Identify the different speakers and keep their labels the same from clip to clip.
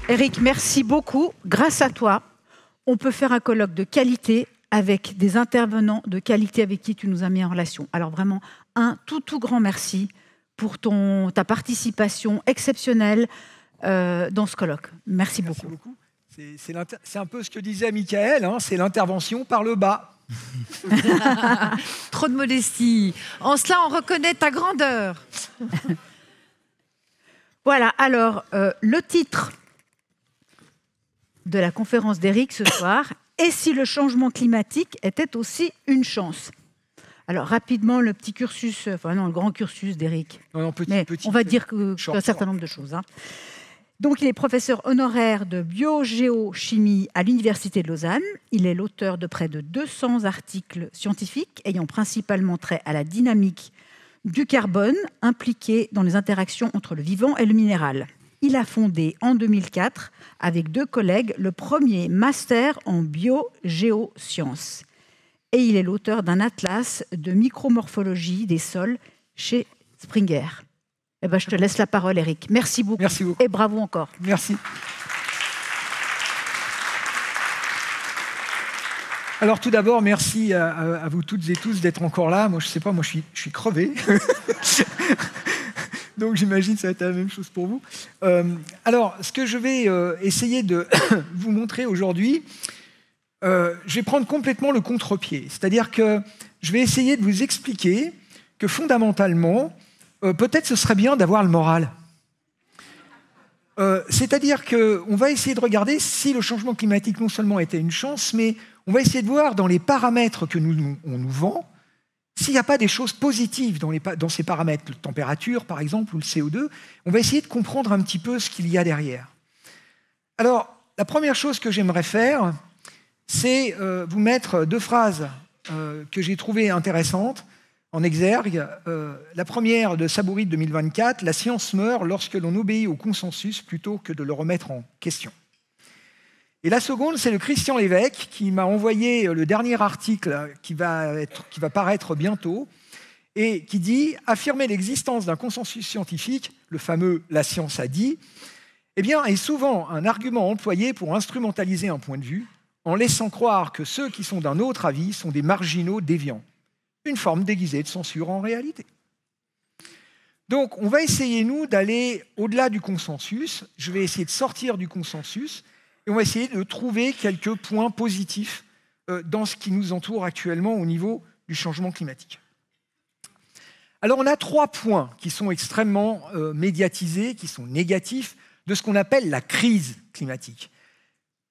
Speaker 1: Eric, merci beaucoup. Grâce à toi, on peut faire un colloque de qualité avec des intervenants de qualité avec qui tu nous as mis en relation. Alors vraiment, un tout grand merci pour ta participation exceptionnelle dans ce colloque. Merci beaucoup.
Speaker 2: Merci beaucoup. C'est un peu ce que disait Michael, hein, c'est l'intervention par le bas.
Speaker 3: Trop de modestie. En cela, on reconnaît ta grandeur.
Speaker 1: Voilà, alors, le titre de la conférence d'Éric ce soir, « Et si le changement climatique était aussi une chance ?» Alors, rapidement, le petit cursus, enfin non, le grand cursus d'Éric. On va dire qu'un certain nombre de choses. Hein. Donc, il est professeur honoraire de biogéochimie à l'Université de Lausanne. Il est l'auteur de près de 200 articles scientifiques ayant principalement trait à la dynamique du carbone impliqué dans les interactions entre le vivant et le minéral. Il a fondé en 2004, avec 2 collègues, le premier master en biogéosciences. Et il est l'auteur d'un atlas de micromorphologie des sols chez Springer. Eh ben, je te laisse la parole, Eric. Merci beaucoup.
Speaker 2: Merci beaucoup.
Speaker 1: Et bravo encore.
Speaker 2: Merci. Alors tout d'abord, merci à vous toutes et tous d'être encore là. Moi, je sais pas, moi je suis crevé. Donc j'imagine que ça va être la même chose pour vous. Alors, ce que je vais essayer de vous montrer aujourd'hui, je vais prendre complètement le contre-pied. C'est-à-dire que je vais essayer de vous expliquer que fondamentalement, peut-être ce serait bien d'avoir le moral. C'est-à-dire qu'on va essayer de regarder si le changement climatique non seulement était une chance, mais on va essayer de voir dans les paramètres que on nous vend, s'il n'y a pas des choses positives dans ces paramètres, la température par exemple, ou le CO2, on va essayer de comprendre un petit peu ce qu'il y a derrière. Alors, la première chose que j'aimerais faire, c'est vous mettre 2 phrases que j'ai trouvées intéressantes en exergue. La première de Saboury de 2024, « La science meurt lorsque l'on obéit au consensus plutôt que de le remettre en question ». Et la seconde, c'est le Christian Lévesque qui m'a envoyé le dernier article qui va paraître bientôt et qui dit « Affirmer l'existence d'un consensus scientifique, le fameux « la science a dit », eh bien, est souvent un argument employé pour instrumentaliser un point de vue en laissant croire que ceux qui sont d'un autre avis sont des marginaux déviants. Une forme déguisée de censure en réalité. » Donc, on va essayer, nous, d'aller au-delà du consensus. Je vais essayer de sortir du consensus et on va essayer de trouver quelques points positifs dans ce qui nous entoure actuellement au niveau du changement climatique. Alors, on a 3 points qui sont extrêmement médiatisés, qui sont négatifs, de ce qu'on appelle la crise climatique.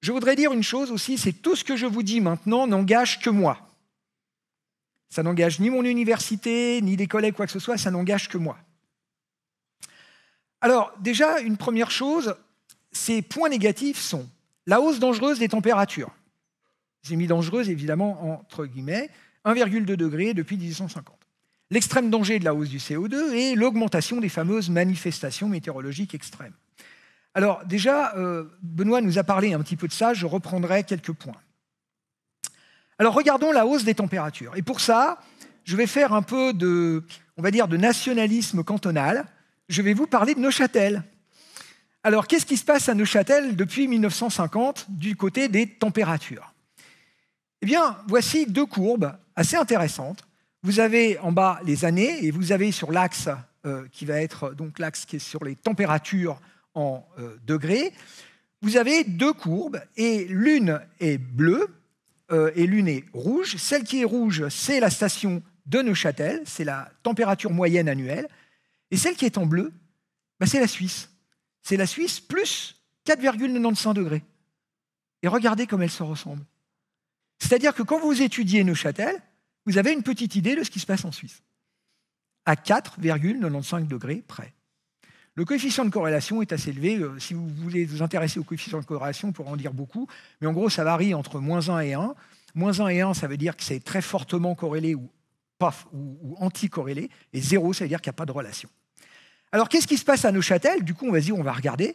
Speaker 2: Je voudrais dire une chose aussi, c'est tout ce que je vous dis maintenant n'engage que moi. Ça n'engage ni mon université, ni des collègues, quoi que ce soit, ça n'engage que moi. Alors, déjà, une première chose, ces points négatifs sont la hausse dangereuse des températures. J'ai mis dangereuse, évidemment, entre guillemets, 1,2 degré depuis 1850. L'extrême danger de la hausse du CO2 et l'augmentation des fameuses manifestations météorologiques extrêmes. Alors, déjà, Benoît nous a parlé un petit peu de ça, je reprendrai quelques points. Alors, regardons la hausse des températures. Et pour ça, je vais faire un peu de nationalisme cantonal. Je vais vous parler de Neuchâtel. Alors, qu'est-ce qui se passe à Neuchâtel depuis 1950 du côté des températures? Eh bien, voici 2 courbes assez intéressantes. Vous avez en bas les années et vous avez sur l'axe qui va être donc l'axe qui est sur les températures en degrés. Vous avez 2 courbes et l'une est bleue et l'une est rouge. Celle qui est rouge, c'est la station de Neuchâtel, c'est la température moyenne annuelle. Et celle qui est en bleu, c'est la Suisse. C'est la Suisse plus 4,95 degrés. Et regardez comme elles se ressemblent. C'est-à-dire que quand vous étudiez Neuchâtel, vous avez une petite idée de ce qui se passe en Suisse. À 4,95 degrés près. Le coefficient de corrélation est assez élevé. Si vous voulez vous intéresser au coefficient de corrélation, on pourra en dire beaucoup. Mais en gros, ça varie entre -1 et 1. -1 et 1, ça veut dire que c'est très fortement corrélé ou anti-corrélé. Et 0, ça veut dire qu'il n'y a pas de relation. Alors, qu'est-ce qui se passe à Neuchâtel? Du coup, on va regarder.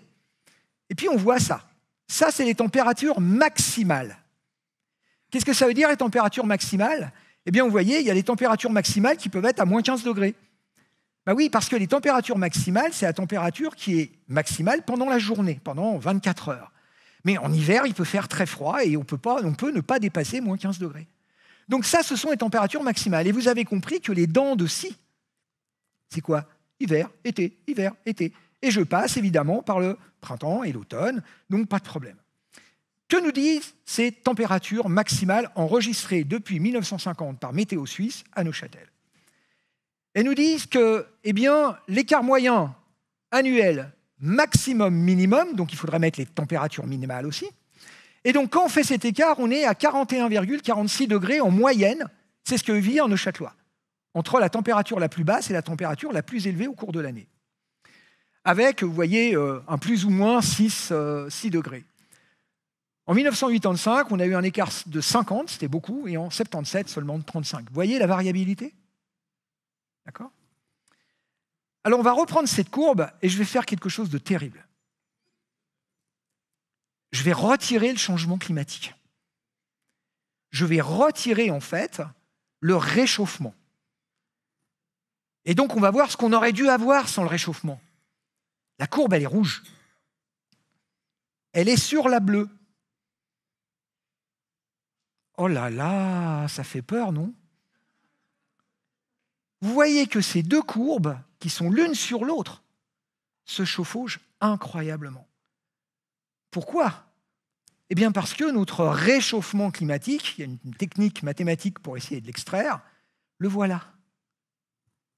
Speaker 2: Et puis, on voit ça. Ça, c'est les températures maximales. Qu'est-ce que ça veut dire, les températures maximales? Eh bien, vous voyez, il y a des températures maximales qui peuvent être à -15 degrés. Ben oui, parce que les températures maximales, c'est la température qui est maximale pendant la journée, pendant 24 heures. Mais en hiver, il peut faire très froid et on peut ne pas dépasser moins 15 degrés. Donc ça, ce sont les températures maximales. Et vous avez compris que les dents de scie, c'est quoi? Hiver, été, hiver, été. Et je passe évidemment par le printemps et l'automne, donc pas de problème. Que nous disent ces températures maximales enregistrées depuis 1950 par Météo Suisse à Neuchâtel? Elles nous disent que l'écart moyen annuel maximum-minimum, donc il faudrait mettre les températures minimales aussi, et donc quand on fait cet écart, on est à 41,46 degrés en moyenne, c'est ce que vit un Neuchâtelois, entre la température la plus basse et la température la plus élevée au cours de l'année. Avec, vous voyez, un plus ou moins 6 degrés. En 1985, on a eu un écart de 50, c'était beaucoup, et en 1977, seulement de 35. Vous voyez la variabilité? D'accord? Alors, on va reprendre cette courbe et je vais faire quelque chose de terrible. Je vais retirer le changement climatique. Je vais retirer, en fait, le réchauffement. Et donc, on va voir ce qu'on aurait dû avoir sans le réchauffement. La courbe, elle est rouge. Elle est sur la bleue. Oh là là, ça fait peur, non? Vous voyez que ces deux courbes, qui sont l'une sur l'autre, se chevauchent incroyablement. Pourquoi? Eh bien parce que notre réchauffement climatique, il y a une technique mathématique pour essayer de l'extraire, le voilà.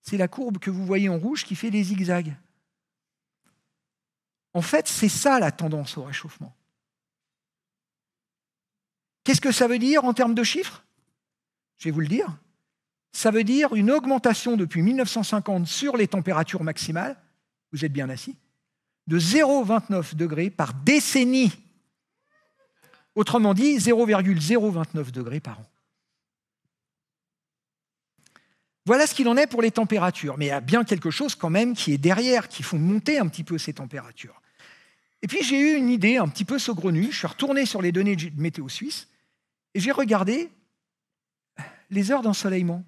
Speaker 2: C'est la courbe que vous voyez en rouge qui fait des zigzags. En fait, c'est ça la tendance au réchauffement. Qu'est-ce que ça veut dire en termes de chiffres? Je vais vous le dire. Ça veut dire une augmentation depuis 1950 sur les températures maximales, vous êtes bien assis, de 0,29 degrés par décennie. Autrement dit, 0,029 degrés par an. Voilà ce qu'il en est pour les températures. Mais il y a bien quelque chose quand même qui est derrière, qui font monter un petit peu ces températures. Et puis j'ai eu une idée un petit peu saugrenue. Je suis retourné sur les données de Météo Suisse et j'ai regardé les heures d'ensoleillement.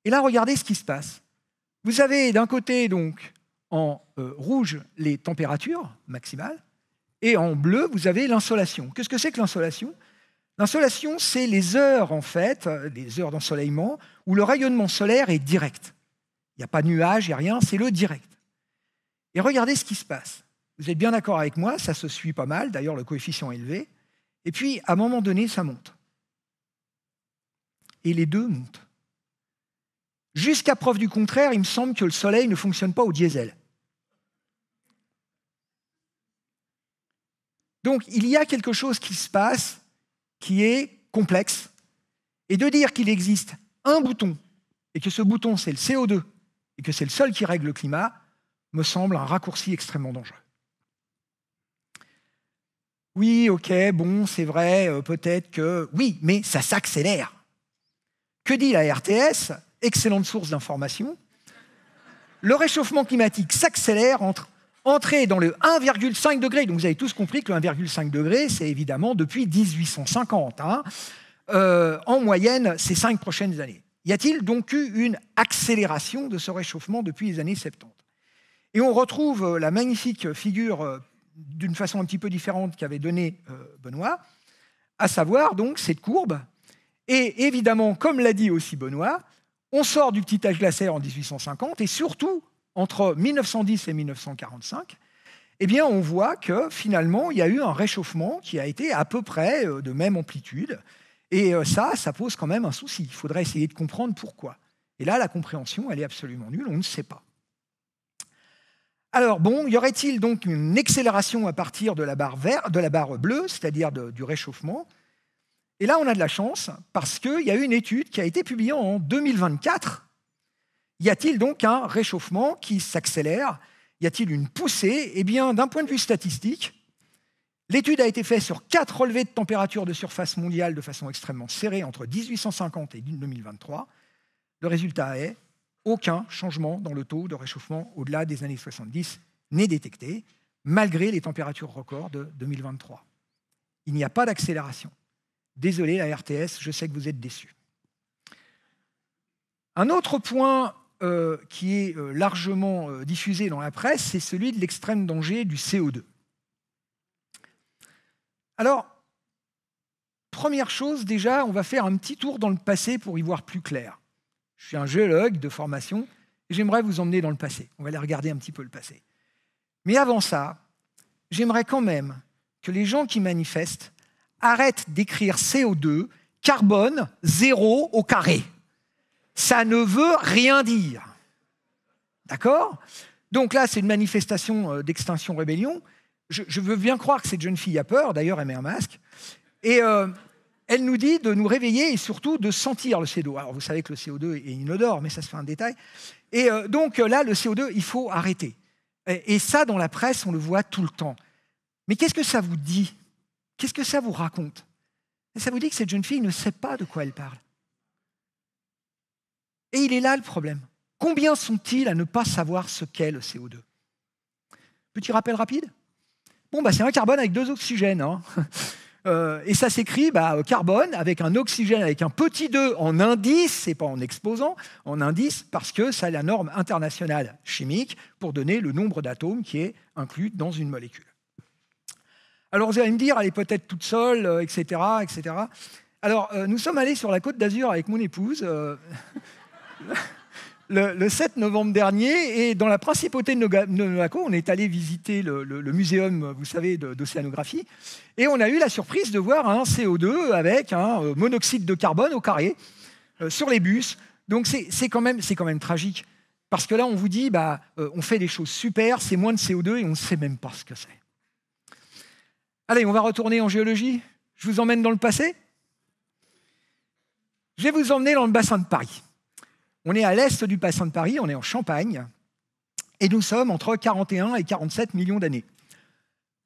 Speaker 2: Et là, regardez ce qui se passe. Vous avez d'un côté, donc, en rouge, les températures maximales, et en bleu, vous avez l'insolation. Qu'est-ce que c'est que l'insolation? L'insolation, c'est les heures, en fait, les heures d'ensoleillement, où le rayonnement solaire est direct. Il n'y a pas de nuages, il n'y a rien, c'est le direct. Et regardez ce qui se passe. Vous êtes bien d'accord avec moi, ça se suit pas mal, d'ailleurs le coefficient est élevé. Et puis, à un moment donné, ça monte. Et les deux montent. Jusqu'à preuve du contraire, il me semble que le soleil ne fonctionne pas au diesel. Donc, il y a quelque chose qui se passe qui est complexe. Et de dire qu'il existe un bouton, et que ce bouton, c'est le CO2, et que c'est le seul qui règle le climat, me semble un raccourci extrêmement dangereux. Oui, ok, bon, c'est vrai, peut-être que... Oui, mais ça s'accélère. Que dit la RTS? Excellente source d'information. Le réchauffement climatique s'accélère entre entrer dans le 1,5 degré. Donc vous avez tous compris que le 1,5 degré, c'est évidemment depuis 1850. En moyenne, ces 5 prochaines années. Y a-t-il donc eu une accélération de ce réchauffement depuis les années 70? Et on retrouve la magnifique figure d'une façon un petit peu différente qu'avait donnée Benoît, à savoir donc cette courbe. Et évidemment, comme l'a dit aussi Benoît, on sort du petit âge glaciaire en 1850 et surtout, entre 1910 et 1945, eh bien, on voit que finalement, il y a eu un réchauffement qui a été à peu près de même amplitude. Et ça pose quand même un souci. Il faudrait essayer de comprendre pourquoi. Et là, la compréhension, elle est absolument nulle, on ne sait pas. Alors bon, y aurait-il donc une accélération à partir de la barre bleue, c'est-à-dire du réchauffement? Et là, on a de la chance, parce qu'il y a eu une étude qui a été publiée en 2024. Y a-t-il donc un réchauffement qui s'accélère? Y a-t-il une poussée? Eh bien, d'un point de vue statistique, l'étude a été faite sur 4 relevés de température de surface mondiale de façon extrêmement serrée entre 1850 et 2023. Le résultat est aucun changement dans le taux de réchauffement au-delà des années 70 n'est détecté, malgré les températures records de 2023. Il n'y a pas d'accélération. Désolé, la RTS, je sais que vous êtes déçus. Un autre point qui est largement diffusé dans la presse, c'est celui de l'extrême danger du CO2. Alors, première chose, déjà, on va faire un petit tour dans le passé pour y voir plus clair. Je suis un géologue de formation et j'aimerais vous emmener dans le passé. On va aller regarder un petit peu le passé. Mais avant ça, j'aimerais quand même que les gens qui manifestent arrêtent d'écrire CO2, carbone, 0 au carré. Ça ne veut rien dire. D'accord ? Donc là, c'est une manifestation d'Extinction Rébellion. Je veux bien croire que cette jeune fille a peur, d'ailleurs elle met un masque, et elle nous dit de nous réveiller et surtout de sentir le CO2. Alors vous savez que le CO2 est inodore, mais ça se fait un détail. Et donc là, le CO2, il faut arrêter. Et ça, dans la presse, on le voit tout le temps. Mais qu'est-ce que ça vous dit ? Qu'est-ce que ça vous raconte ? Et ça vous dit que cette jeune fille ne sait pas de quoi elle parle. Et il est là le problème. Combien sont-ils à ne pas savoir ce qu'est le CO2 ? Petit rappel rapide ? Bon, c'est un carbone avec 2 oxygènes. Hein. Et ça s'écrit carbone avec un oxygène avec un petit 2 en indice, et pas en exposant, en indice, parce que c'est la norme internationale chimique pour donner le nombre d'atomes qui est inclus dans une molécule. Alors vous allez me dire, elle est peut-être toute seule, etc., etc. Alors, nous sommes allés sur la Côte d'Azur avec mon épouse le 7 novembre dernier, et dans la principauté de Monaco, on est allé visiter le muséum, vous savez, d'océanographie, et on a eu la surprise de voir un CO2 avec un monoxyde de carbone au carré sur les bus. Donc c'est quand même tragique, parce que là, on vous dit, on fait des choses super, c'est moins de CO2, et on ne sait même pas ce que c'est. Allez, on va retourner en géologie. Je vous emmène dans le passé. Je vais vous emmener dans le bassin de Paris. On est à l'est du bassin de Paris, on est en Champagne, et nous sommes entre 41 et 47 millions d'années.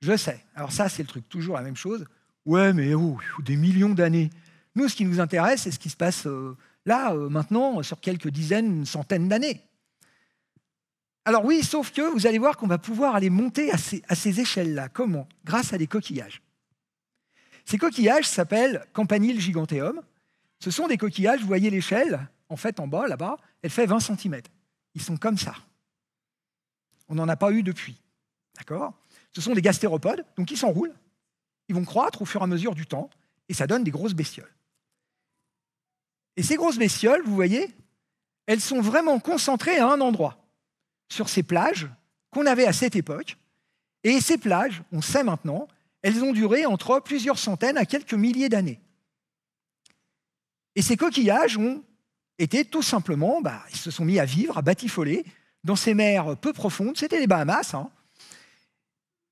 Speaker 2: Je sais, alors ça c'est le truc, toujours la même chose. Ouais, mais des millions d'années. Nous, ce qui nous intéresse, c'est ce qui se passe là, maintenant, sur quelques dizaines, centaines d'années. Alors oui, sauf que vous allez voir qu'on va pouvoir aller monter à ces échelles-là. Comment ? Grâce à des coquillages. Ces coquillages s'appellent Campanile giganteum. Ce sont des coquillages, vous voyez l'échelle, en fait en bas, là-bas, elle fait 20 cm. Ils sont comme ça. On n'en a pas eu depuis. D'accord ? Ce sont des gastéropodes, donc ils s'enroulent. Ils vont croître au fur et à mesure du temps, et ça donne des grosses bestioles. Et ces grosses bestioles, vous voyez, elles sont vraiment concentrées à un endroit, sur ces plages qu'on avait à cette époque. Et ces plages, on sait maintenant, elles ont duré entre plusieurs centaines à quelques milliers d'années. Et ces coquillages ont été tout simplement, ils se sont mis à vivre, à batifoler dans ces mers peu profondes. C'était les Bahamas. Hein.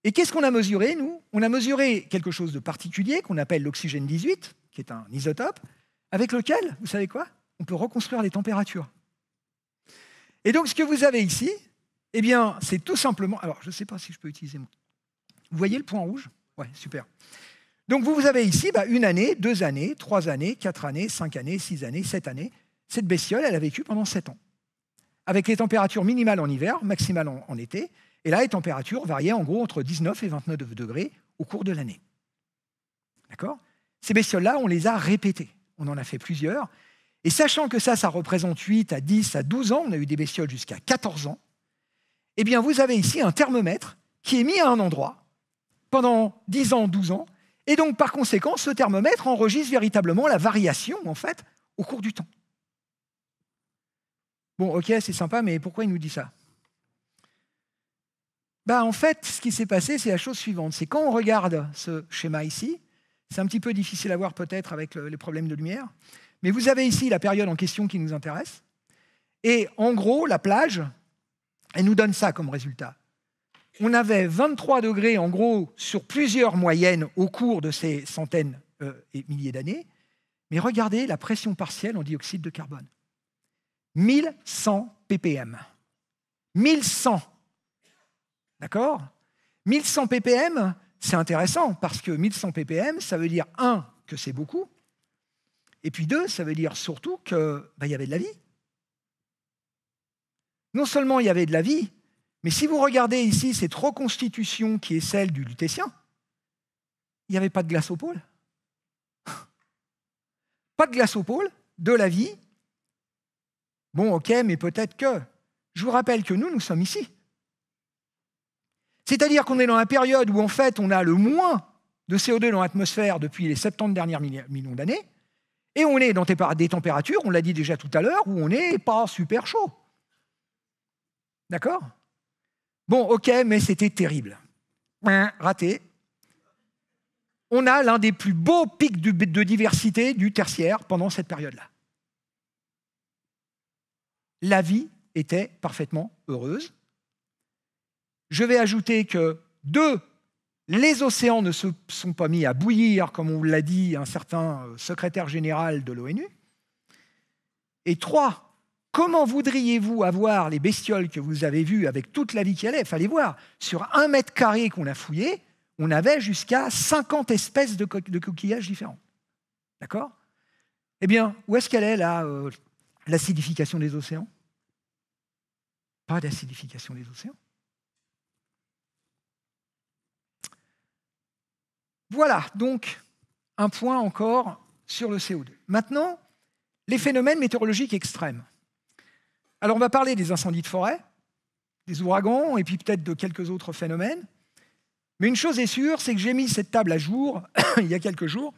Speaker 2: Et qu'est-ce qu'on a mesuré, nous ? On a mesuré quelque chose de particulier qu'on appelle l'oxygène 18, qui est un isotope, avec lequel, vous savez quoi ? On peut reconstruire les températures. Et donc, ce que vous avez ici, eh bien, c'est tout simplement... Alors, je ne sais pas si je peux utiliser... Vous voyez le point rouge ? Ouais, super. Donc, vous avez ici 1 année, 2 années, 3 années, 4 années, 5 années, 6 années, 7 années. Cette bestiole, elle a vécu pendant 7 ans. Avec les températures minimales en hiver, maximales en été, et là, les températures variaient en gros entre 19 et 29 degrés au cours de l'année. D'accord ? Ces bestioles-là, on les a répétées. On en a fait plusieurs. Et sachant que ça représente 8 à 10 à 12 ans, on a eu des bestioles jusqu'à 14 ans, eh bien, vous avez ici un thermomètre qui est mis à un endroit pendant 10 ans, 12 ans, et donc, par conséquent, ce thermomètre enregistre véritablement la variation, en fait, au cours du temps. Bon, ok, c'est sympa, mais pourquoi il nous dit ça ? En fait, ce qui s'est passé, c'est la chose suivante. C'est quand on regarde ce schéma ici, c'est un petit peu difficile à voir peut-être avec les problèmes de lumière, mais vous avez ici la période en question qui nous intéresse, et en gros, la plage, elle nous donne ça comme résultat. On avait 23 degrés, en gros, sur plusieurs moyennes au cours de ces centaines et milliers d'années, mais regardez la pression partielle en dioxyde de carbone. 1100 ppm. 1100. D'accord ? 1100 ppm, c'est intéressant, parce que 1100 ppm, ça veut dire, 1, que c'est beaucoup, et puis 2, ça veut dire surtout qu'il y avait de la vie. Non seulement il y avait de la vie, mais si vous regardez ici cette reconstitution qui est celle du Lutétien, il n'y avait pas de glace au pôle. Pas de glace au pôle, de la vie, Bon, ok, mais peut-être que. Je vous rappelle que nous sommes ici. C'est-à-dire qu'on est dans la période où, en fait, on a le moins de CO2 dans l'atmosphère depuis les 70 dernières millions d'années, et on est dans des températures, on l'a dit déjà tout à l'heure, où on n'est pas super chaud. D'accord? Bon, ok, mais c'était terrible. Raté. On a l'un des plus beaux pics de diversité du tertiaire pendant cette période-là. La vie était parfaitement heureuse. Je vais ajouter que, 2, les océans ne se sont pas mis à bouillir, comme on l'a dit un certain secrétaire général de l'ONU. Et 3, comment voudriez-vous avoir les bestioles que vous avez vues avec toute la vie qui allait? Il fallait voir, sur 1 mètre carré qu'on a fouillé, on avait jusqu'à 50 espèces de coquillages différents. D'accord? Eh bien, où est-ce qu'elle est, l'acidification des océans? Pas d'acidification des océans. Voilà, donc, un point encore sur le CO2. Maintenant, les phénomènes météorologiques extrêmes. Alors, on va parler des incendies de forêt, des ouragans, et puis peut-être de quelques autres phénomènes. Mais une chose est sûre, c'est que j'ai mis cette table à jour, il y a quelques jours,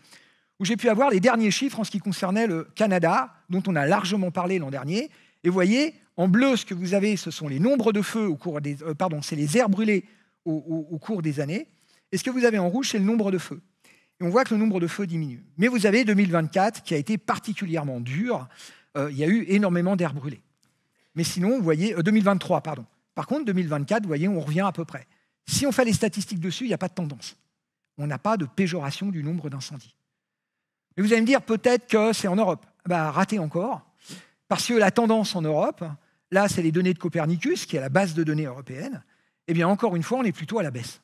Speaker 2: où j'ai pu avoir les derniers chiffres en ce qui concernait le Canada, dont on a largement parlé l'an dernier. Et vous voyez, en bleu, ce que vous avez, ce sont les nombres de feux au cours des... c'est les aires brûlées au cours des années. Et ce que vous avez en rouge, c'est le nombre de feux. Et on voit que le nombre de feux diminue. Mais vous avez 2024 qui a été particulièrement dur. Il y a eu énormément d'aires brûlées. Mais sinon, vous voyez... 2023, pardon. Par contre, 2024, vous voyez, on revient à peu près. Si on fait les statistiques dessus, il n'y a pas de tendance. On n'a pas de péjoration du nombre d'incendies. Mais vous allez me dire, peut-être que c'est en Europe. Raté encore. Parce que la tendance en Europe, là, c'est les données de Copernicus, qui est la base de données européenne. Eh bien, encore une fois, on est plutôt à la baisse.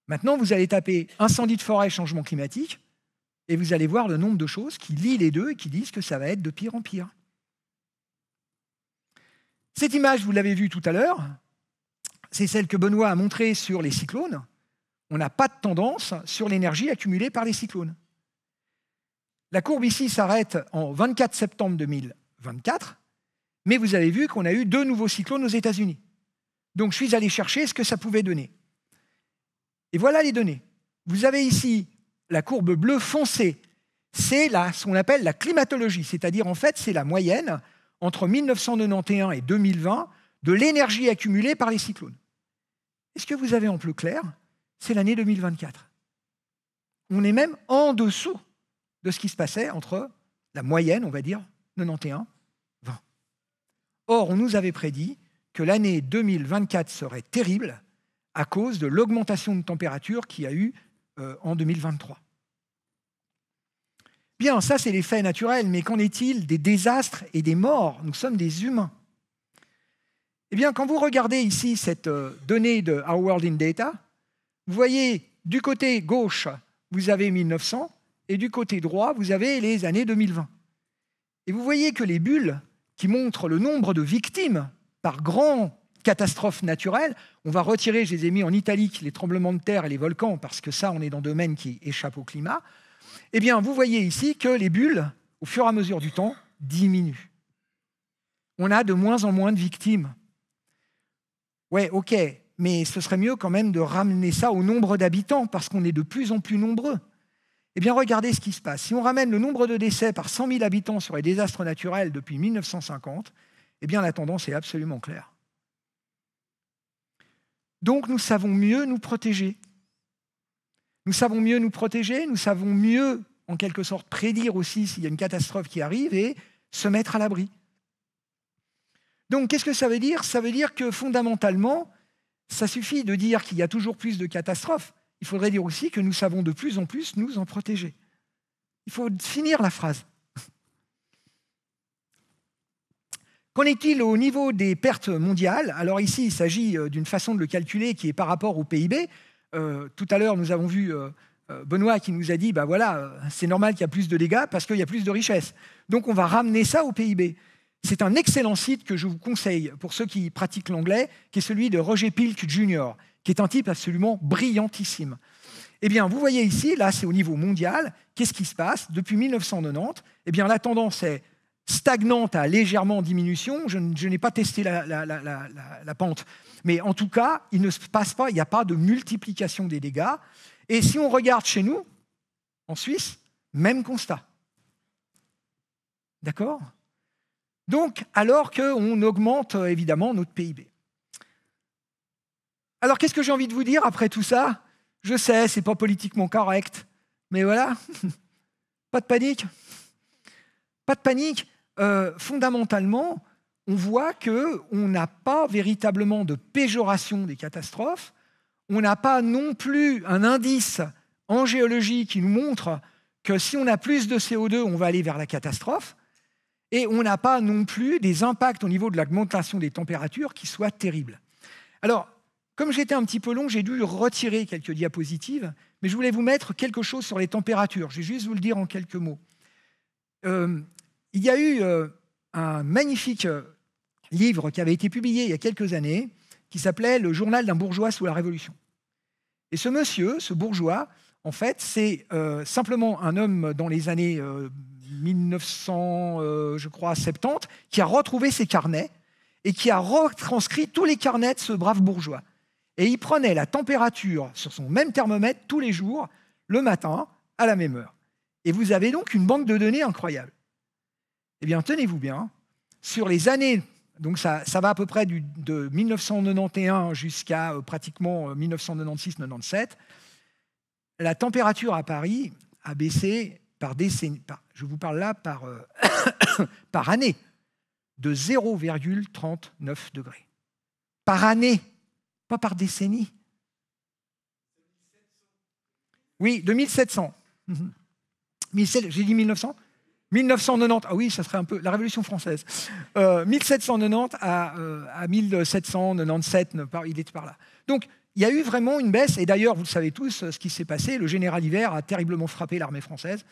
Speaker 2: Maintenant, vous allez taper incendie de forêt, changement climatique, et vous allez voir le nombre de choses qui lient les deux et qui disent que ça va être de pire en pire. Cette image, vous l'avez vue tout à l'heure, c'est celle que Benoît a montrée sur les cyclones. On n'a pas de tendance sur l'énergie accumulée par les cyclones. La courbe ici s'arrête en 24 septembre 2024, mais vous avez vu qu'on a eu 2 nouveaux cyclones aux États-Unis. Donc je suis allé chercher ce que ça pouvait donner. Et voilà les données. Vous avez ici la courbe bleue foncée. C'est ce qu'on appelle la climatologie, c'est-à-dire en fait c'est la moyenne entre 1991 et 2020 de l'énergie accumulée par les cyclones. Et ce que vous avez en bleu clair, c'est l'année 2024. On est même en dessous de ce qui se passait entre la moyenne, on va dire, 91, 20. Or, on nous avait prédit que l'année 2024 serait terrible à cause de l'augmentation de température qu'il y a eu en 2023. Bien, ça c'est les faits naturels, mais qu'en est-il des désastres et des morts? Nous sommes des humains. Eh bien, quand vous regardez ici cette donnée de Our World in Data, vous voyez du côté gauche, vous avez 1900, et du côté droit, vous avez les années 2020. Et vous voyez que les bulles qui montrent le nombre de victimes par grandes catastrophes naturelles, on va retirer, je les ai mis en italique, les tremblements de terre et les volcans, parce que ça, on est dans un domaine qui échappe au climat. Eh bien, vous voyez ici que les bulles, au fur et à mesure du temps, diminuent. On a de moins en moins de victimes. Ouais, ok, mais ce serait mieux quand même de ramener ça au nombre d'habitants, parce qu'on est de plus en plus nombreux. Eh bien, regardez ce qui se passe. Si on ramène le nombre de décès par 100 000 habitants sur les désastres naturels depuis 1950, eh bien, la tendance est absolument claire. Donc, nous savons mieux nous protéger. Nous savons mieux nous protéger, nous savons mieux, en quelque sorte, prédire aussi s'il y a une catastrophe qui arrive et se mettre à l'abri. Donc, qu'est-ce que ça veut dire? Ça veut dire que, fondamentalement, ça suffit de dire qu'il y a toujours plus de catastrophes. Il faudrait dire aussi que nous savons de plus en plus nous en protéger. Il faut finir la phrase. Qu'en est-il au niveau des pertes mondiales? Alors ici, il s'agit d'une façon de le calculer qui est par rapport au PIB. Tout à l'heure, nous avons vu Benoît qui nous a dit voilà, c'est normal qu'il y a plus de dégâts parce qu'il y a plus de richesses. Donc on va ramener ça au PIB. C'est un excellent site que je vous conseille pour ceux qui pratiquent l'anglais, qui est celui de Roger Pilk Jr., qui est un type absolument brillantissime. Eh bien, vous voyez ici, là, c'est au niveau mondial. Qu'est-ce qui se passe? Depuis 1990, eh bien, la tendance est stagnante à légèrement diminution. Je n'ai pas testé la pente. Mais en tout cas, il ne se passe pas, il n'y a pas de multiplication des dégâts. Et si on regarde chez nous, en Suisse, même constat. D'accord ? Donc, alors qu'on augmente évidemment notre PIB. Alors, qu'est-ce que j'ai envie de vous dire après tout ça ? Je sais, ce n'est pas politiquement correct, mais voilà, pas de panique. Pas de panique. Fondamentalement, on voit qu'on n'a pas véritablement de péjoration des catastrophes. On n'a pas non plus un indice en géologie qui nous montre que si on a plus de CO2, on va aller vers la catastrophe. Et on n'a pas non plus des impacts au niveau de l'augmentation des températures qui soient terribles. Alors, comme j'étais un petit peu long, j'ai dû retirer quelques diapositives, mais je voulais vous mettre quelque chose sur les températures. Je vais juste vous le dire en quelques mots. Il y a eu un magnifique livre qui avait été publié il y a quelques années, qui s'appelait « Le journal d'un bourgeois sous la Révolution ». Et ce monsieur, ce bourgeois, en fait, c'est simplement un homme dans les années 1970, qui a retrouvé ses carnets et qui a retranscrit tous les carnets de ce brave bourgeois. Et il prenait la température sur son même thermomètre tous les jours, le matin, à la même heure. Et vous avez donc une banque de données incroyable. Eh bien, tenez-vous bien, sur les années, donc ça va à peu près de 1991 jusqu'à pratiquement 1996-97, la température à Paris a baissé par décennie, je vous parle là par année, de 0,39 degrés. Par année, pas par décennie. Oui, de 1700. J'ai dit 1900 ? 1990, ah oui, ça serait un peu la Révolution française. 1790 à 1797, il était par là. Donc, il y a eu vraiment une baisse, et d'ailleurs, vous le savez tous, ce qui s'est passé, le général Hiver a terriblement frappé l'armée française.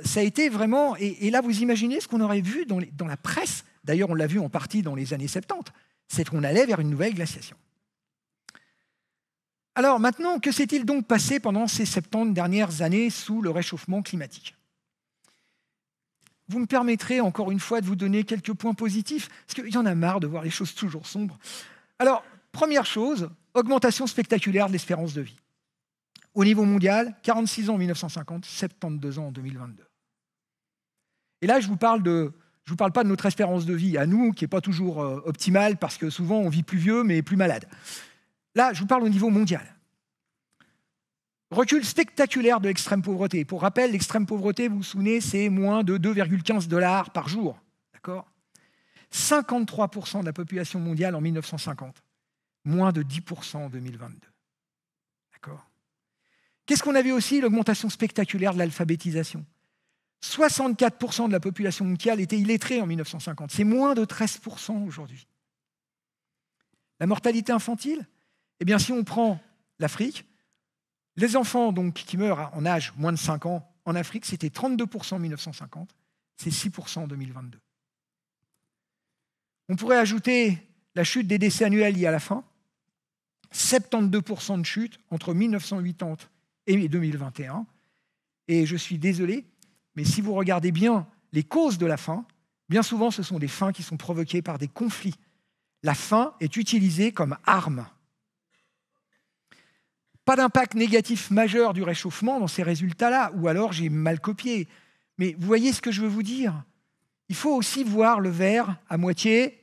Speaker 2: Ça a été vraiment, et là, vous imaginez ce qu'on aurait vu dans la presse, d'ailleurs, on l'a vu en partie dans les années 70, c'est qu'on allait vers une nouvelle glaciation. Alors maintenant, que s'est-il donc passé pendant ces 70 dernières années sous le réchauffement climatique ? Vous me permettrez encore une fois de vous donner quelques points positifs, parce qu'il y en a marre de voir les choses toujours sombres. Alors, première chose, augmentation spectaculaire de l'espérance de vie. Au niveau mondial, 46 ans en 1950, 72 ans en 2022. Et là, je ne vous parle pas de notre espérance de vie à nous, qui n'est pas toujours optimale, parce que souvent on vit plus vieux, mais plus malade. Là, je vous parle au niveau mondial. Recul spectaculaire de l'extrême pauvreté. Pour rappel, l'extrême pauvreté, vous vous souvenez, c'est moins de 2,15 $ par jour. D'accord ? 53% de la population mondiale en 1950. Moins de 10% en 2022. D'accord ? Qu'est-ce qu'on avait aussi ? L'augmentation spectaculaire de l'alphabétisation. 64% de la population mondiale était illettrée en 1950. C'est moins de 13% aujourd'hui. La mortalité infantile ? Eh bien, si on prend l'Afrique, les enfants donc, qui meurent en âge moins de 5 ans en Afrique, c'était 32% en 1950, c'est 6% en 2022. On pourrait ajouter la chute des décès annuels liés à la faim, 72% de chute entre 1980 et 2021. Et je suis désolé, mais si vous regardez bien les causes de la faim, bien souvent ce sont des faims qui sont provoquées par des conflits. La faim est utilisée comme arme. Pas d'impact négatif majeur du réchauffement dans ces résultats-là, ou alors j'ai mal copié. Mais vous voyez ce que je veux vous dire ? Il faut aussi voir le verre à moitié.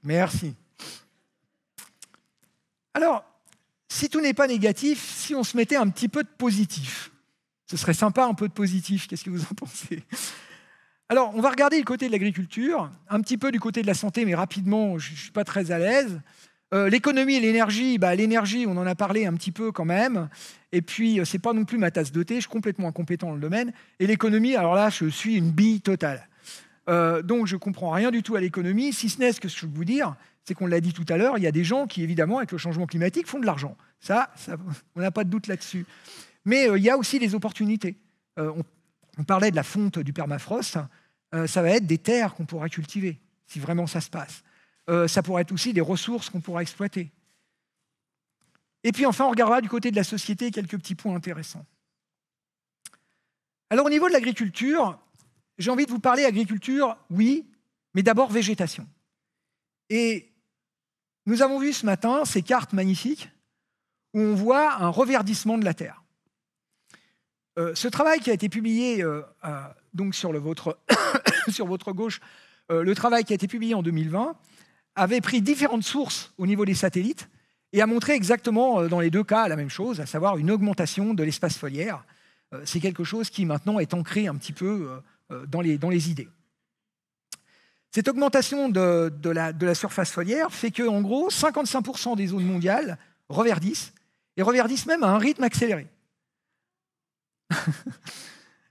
Speaker 2: Merci. Alors, si tout n'est pas négatif, si on se mettait un petit peu de positif, ce serait sympa un peu de positif, qu'est-ce que vous en pensez ? Alors, on va regarder du côté de l'agriculture, un petit peu du côté de la santé, mais rapidement, je ne suis pas très à l'aise. L'économie et l'énergie, l'énergie, on en a parlé un petit peu quand même. Et puis, c'est pas non plus ma tasse de thé, je suis complètement incompétent dans le domaine. Et l'économie, alors là, je suis une bille totale. Donc, je comprends rien du tout à l'économie, si ce n'est ce que je veux vous dire, c'est qu'on l'a dit tout à l'heure, il y a des gens qui, évidemment, avec le changement climatique, font de l'argent. Ça on n'a pas de doute là-dessus. Mais il y a aussi des opportunités. On parlait de la fonte du permafrost, ça va être des terres qu'on pourra cultiver, si vraiment ça se passe. Ça pourrait être aussi des ressources qu'on pourra exploiter. Et puis enfin, on regardera du côté de la société quelques petits points intéressants. Alors au niveau de l'agriculture, j'ai envie de vous parler agriculture, oui, mais d'abord végétation. Et nous avons vu ce matin ces cartes magnifiques où on voit un reverdissement de la terre. Ce travail qui a été publié donc sur votre gauche, le travail qui a été publié en 2020, avait pris différentes sources au niveau des satellites et a montré exactement dans les deux cas la même chose, à savoir une augmentation de l'espace foliaire. C'est quelque chose qui maintenant est ancré un petit peu dans les idées. Cette augmentation de la surface foliaire fait que, en gros, 55% des zones mondiales reverdissent, et reverdissent même à un rythme accéléré.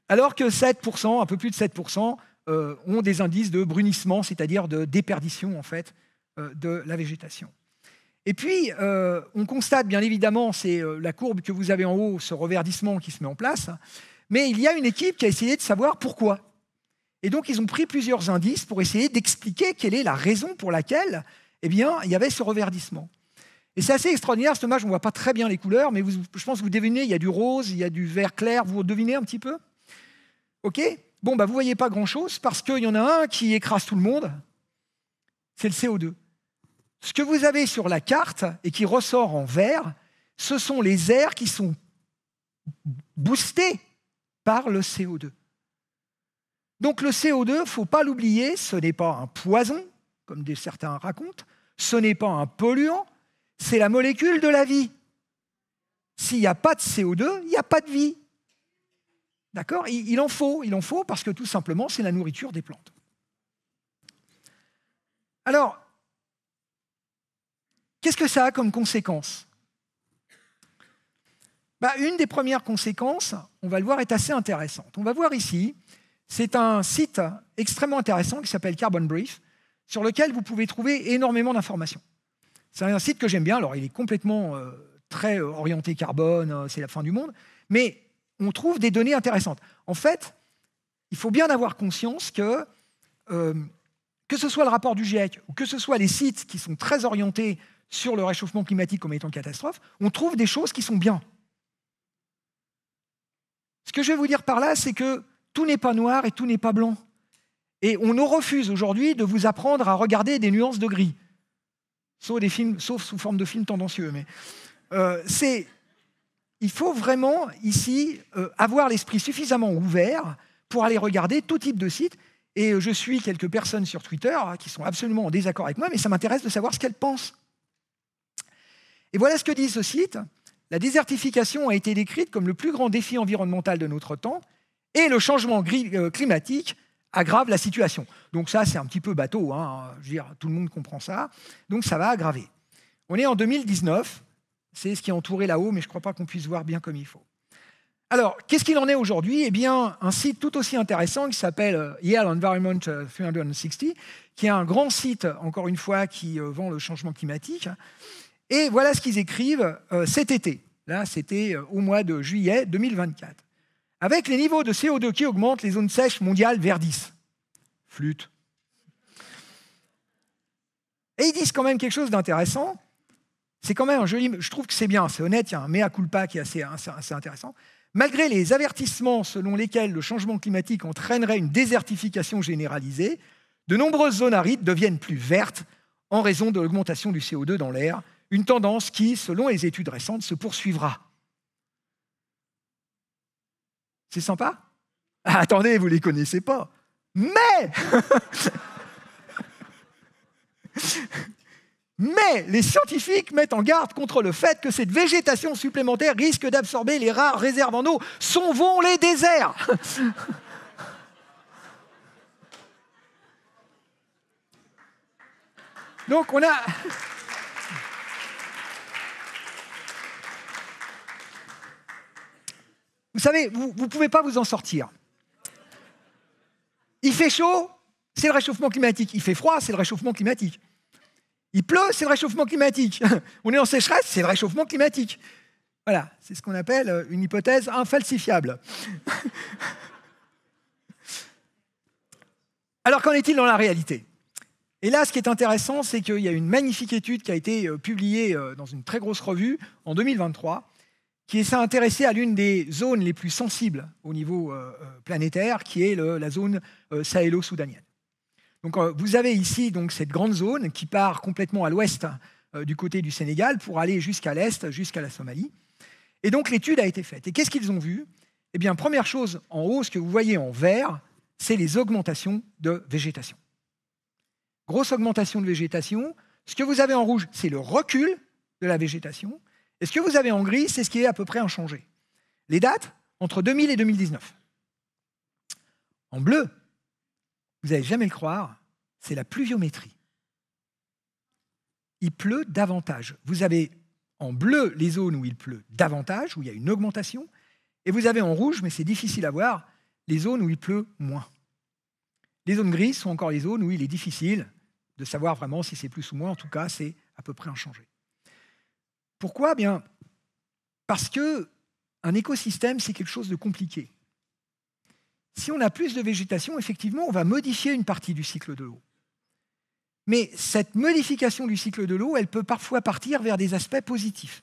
Speaker 2: Alors que 7%, un peu plus de 7%, ont des indices de brunissement, c'est-à-dire de déperdition en fait, de la végétation. Et puis, on constate bien évidemment, c'est la courbe que vous avez en haut, ce reverdissement qui se met en place, mais il y a une équipe qui a essayé de savoir pourquoi. Et donc, ils ont pris plusieurs indices pour essayer d'expliquer quelle est la raison pour laquelle il y avait ce reverdissement. Et c'est assez extraordinaire, c'est dommage, on ne voit pas très bien les couleurs, mais je pense que vous devinez, il y a du rose, il y a du vert clair, vous devinez un petit peu? OK? Bon, vous ne voyez pas grand-chose, parce qu'il y en a un qui écrase tout le monde, c'est le CO2. Ce que vous avez sur la carte, et qui ressort en vert, ce sont les aires qui sont boostées par le CO2. Donc le CO2, il ne faut pas l'oublier, ce n'est pas un poison, comme certains racontent, ce n'est pas un polluant, c'est la molécule de la vie. S'il n'y a pas de CO2, il n'y a pas de vie. D'accord ? Il en faut parce que tout simplement, c'est la nourriture des plantes. Alors, qu'est-ce que ça a comme conséquence ? Une des premières conséquences, on va le voir, est assez intéressante. On va voir ici, c'est un site extrêmement intéressant qui s'appelle Carbon Brief, sur lequel vous pouvez trouver énormément d'informations. C'est un site que j'aime bien, alors il est complètement très orienté carbone, c'est la fin du monde, mais on trouve des données intéressantes. En fait, il faut bien avoir conscience que ce soit le rapport du GIEC ou que ce soit les sites qui sont très orientés sur le réchauffement climatique comme étant une catastrophe, on trouve des choses qui sont bien. Ce que je vais vous dire par là, c'est que tout n'est pas noir et tout n'est pas blanc. Et on nous refuse aujourd'hui de vous apprendre à regarder des nuances de gris. Sauf sous forme de films tendancieux. Mais il faut vraiment, ici, avoir l'esprit suffisamment ouvert pour aller regarder tout type de site. Et je suis quelques personnes sur Twitter qui sont absolument en désaccord avec moi, mais ça m'intéresse de savoir ce qu'elles pensent. Et voilà ce que dit ce site. La désertification a été décrite comme le plus grand défi environnemental de notre temps, et le changement climatique aggrave la situation. Donc ça, c'est un petit peu bateau, hein. Je veux dire, tout le monde comprend ça. Donc ça va aggraver. On est en 2019, c'est ce qui est entouré là-haut, mais je ne crois pas qu'on puisse voir bien comme il faut. Alors, qu'est-ce qu'il en est aujourd'hui ? Eh bien, un site tout aussi intéressant qui s'appelle Yale Environment 360, qui est un grand site, encore une fois, qui vend le changement climatique. Et voilà ce qu'ils écrivent cet été. Là, c'était au mois de juillet 2024. Avec les niveaux de CO2 qui augmentent, les zones sèches mondiales verdissent. Flûte. Et ils disent quand même quelque chose d'intéressant. C'est quand même un joli... Je trouve que c'est bien, c'est honnête, il y a un mea culpa qui est assez intéressant. Malgré les avertissements selon lesquels le changement climatique entraînerait une désertification généralisée, de nombreuses zones arides deviennent plus vertes en raison de l'augmentation du CO2 dans l'air, une tendance qui, selon les études récentes, se poursuivra. C'est sympa ? Ah, attendez, vous ne les connaissez pas. Mais les scientifiques mettent en garde contre le fait que cette végétation supplémentaire risque d'absorber les rares réserves en eau. Sauvons les déserts. Donc on a... Vous savez, vous ne pouvez pas vous en sortir. Il fait chaud, c'est le réchauffement climatique. Il fait froid, c'est le réchauffement climatique. Il pleut, c'est le réchauffement climatique. On est en sécheresse, c'est le réchauffement climatique. Voilà, c'est ce qu'on appelle une hypothèse infalsifiable. Alors, qu'en est-il dans la réalité ? Et là, ce qui est intéressant, c'est qu'il y a une magnifique étude qui a été publiée dans une très grosse revue en 2023, qui s'est intéressé à l'une des zones les plus sensibles au niveau planétaire, qui est la zone sahélo-soudanienne. Donc, vous avez ici donc, cette grande zone qui part complètement à l'ouest du côté du Sénégal pour aller jusqu'à l'est, jusqu'à la Somalie. Et donc, l'étude a été faite. Et qu'est-ce qu'ils ont vu? Eh bien, première chose, en haut, ce que vous voyez en vert, c'est les augmentations de végétation. Grosse augmentation de végétation. Ce que vous avez en rouge, c'est le recul de la végétation. Et ce que vous avez en gris, c'est ce qui est à peu près inchangé. Les dates, entre 2000 et 2019. En bleu, vous n'allez jamais le croire, c'est la pluviométrie. Il pleut davantage. Vous avez en bleu les zones où il pleut davantage, où il y a une augmentation, et vous avez en rouge, mais c'est difficile à voir, les zones où il pleut moins. Les zones grises sont encore les zones où il est difficile de savoir vraiment si c'est plus ou moins. En tout cas, c'est à peu près inchangé. Pourquoi? Bien, parce qu'un écosystème, c'est quelque chose de compliqué. Si on a plus de végétation, effectivement, on va modifier une partie du cycle de l'eau. Mais cette modification du cycle de l'eau, elle peut parfois partir vers des aspects positifs.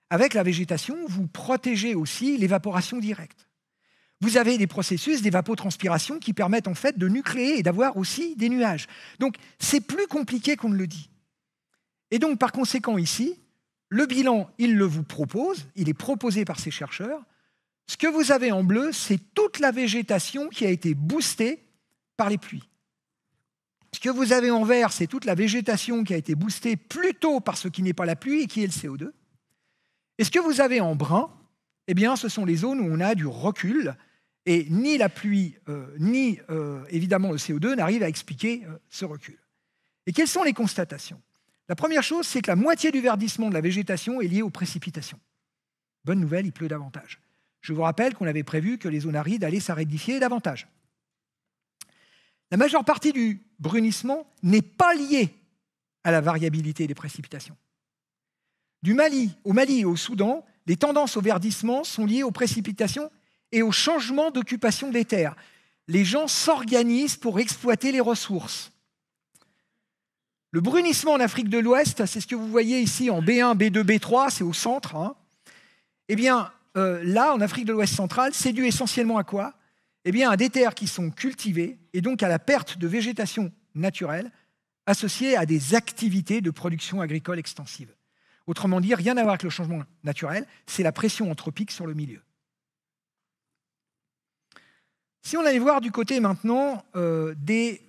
Speaker 2: Avec la végétation, vous protégez aussi l'évaporation directe. Vous avez des processus d'évapotranspiration qui permettent en fait de nucléer et d'avoir aussi des nuages. Donc, c'est plus compliqué qu'on ne le dit. Et donc, par conséquent, ici, le bilan, il le vous propose, il est proposé par ces chercheurs. Ce que vous avez en bleu, c'est toute la végétation qui a été boostée par les pluies. Ce que vous avez en vert, c'est toute la végétation qui a été boostée plutôt par ce qui n'est pas la pluie et qui est le CO2. Et ce que vous avez en brun, eh bien, ce sont les zones où on a du recul et ni la pluie, ni évidemment le CO2 n'arrivent à expliquer ce recul. Et quelles sont les constatations? La première chose, c'est que la moitié du verdissement de la végétation est liée aux précipitations. Bonne nouvelle, il pleut davantage. Je vous rappelle qu'on avait prévu que les zones arides allaient s'aridifier davantage. La majeure partie du brunissement n'est pas liée à la variabilité des précipitations. Au Mali et au Soudan, les tendances au verdissement sont liées aux précipitations et au changement d'occupation des terres. Les gens s'organisent pour exploiter les ressources. Le brunissement en Afrique de l'Ouest, c'est ce que vous voyez ici en B1, B2, B3, c'est au centre. Eh bien, là, en Afrique de l'Ouest centrale, c'est dû essentiellement à quoi? Eh bien, à des terres qui sont cultivées et donc à la perte de végétation naturelle associée à des activités de production agricole extensive. Autrement dit, rien à voir avec le changement naturel, c'est la pression anthropique sur le milieu. Si on allait voir du côté maintenant des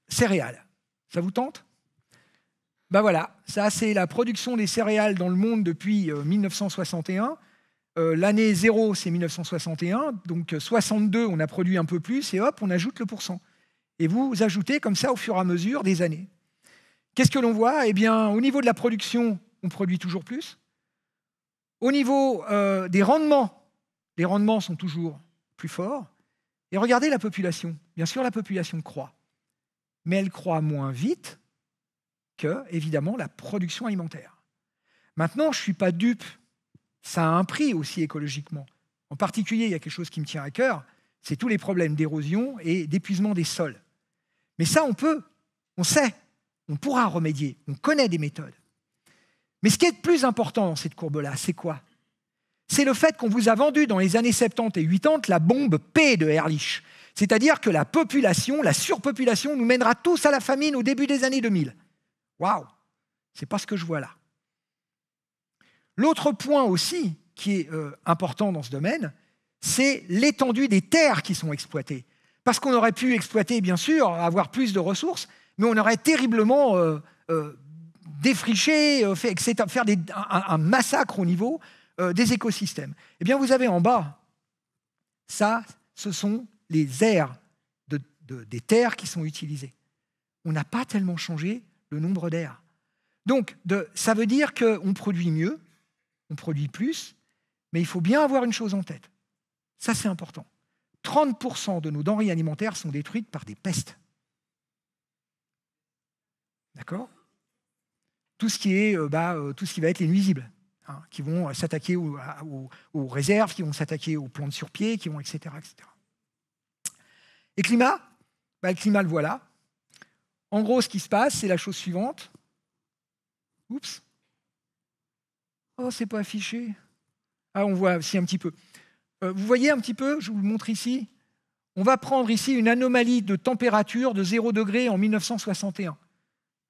Speaker 2: céréales, ça vous tente? Ben voilà, ça c'est la production des céréales dans le monde depuis 1961. L'année 0, c'est 1961, donc 62, on a produit un peu plus, et hop, on ajoute le pourcent. Et vous ajoutez comme ça au fur et à mesure des années. Qu'est-ce que l'on voit? Eh bien, au niveau de la production, on produit toujours plus. Au niveau des rendements, les rendements sont toujours plus forts. Et regardez la population. Bien sûr, la population croît, mais elle croît moins vite que, évidemment, la production alimentaire. Maintenant, je ne suis pas dupe. Ça a un prix aussi écologiquement. En particulier, il y a quelque chose qui me tient à cœur, c'est tous les problèmes d'érosion et d'épuisement des sols. Mais ça, on sait, on pourra remédier, on connaît des méthodes. Mais ce qui est le plus important dans cette courbe-là, c'est quoi? C'est le fait qu'on vous a vendu dans les années 70 et 80 la bombe P de Ehrlich. C'est-à-dire que la population, la surpopulation, nous mènera tous à la famine au début des années 2000. Waouh! C'est pas ce que je vois là. L'autre point aussi qui est important dans ce domaine, c'est l'étendue des terres qui sont exploitées. Parce qu'on aurait pu exploiter, bien sûr, avoir plus de ressources, mais on aurait terriblement défriché, faire un massacre au niveau des écosystèmes. Eh bien, vous avez en bas, ça, ce sont les aires des terres qui sont utilisées. On n'a pas tellement changé le nombre d'aires. Donc, ça veut dire qu'on produit mieux, on produit plus, mais il faut bien avoir une chose en tête. Ça, c'est important. 30% de nos denrées alimentaires sont détruites par des pestes. D'accord? Tout ce qui va être les nuisibles, qui vont s'attaquer aux réserves, qui vont s'attaquer aux plantes sur pied, qui vont, etc., etc. Et climat? Le climat, le voilà. En gros, ce qui se passe, c'est la chose suivante. Oups. Oh, c'est pas affiché. Ah, on voit aussi un petit peu. Vous voyez un petit peu, je vous le montre ici. On va prendre ici une anomalie de température de 0 degré en 1961.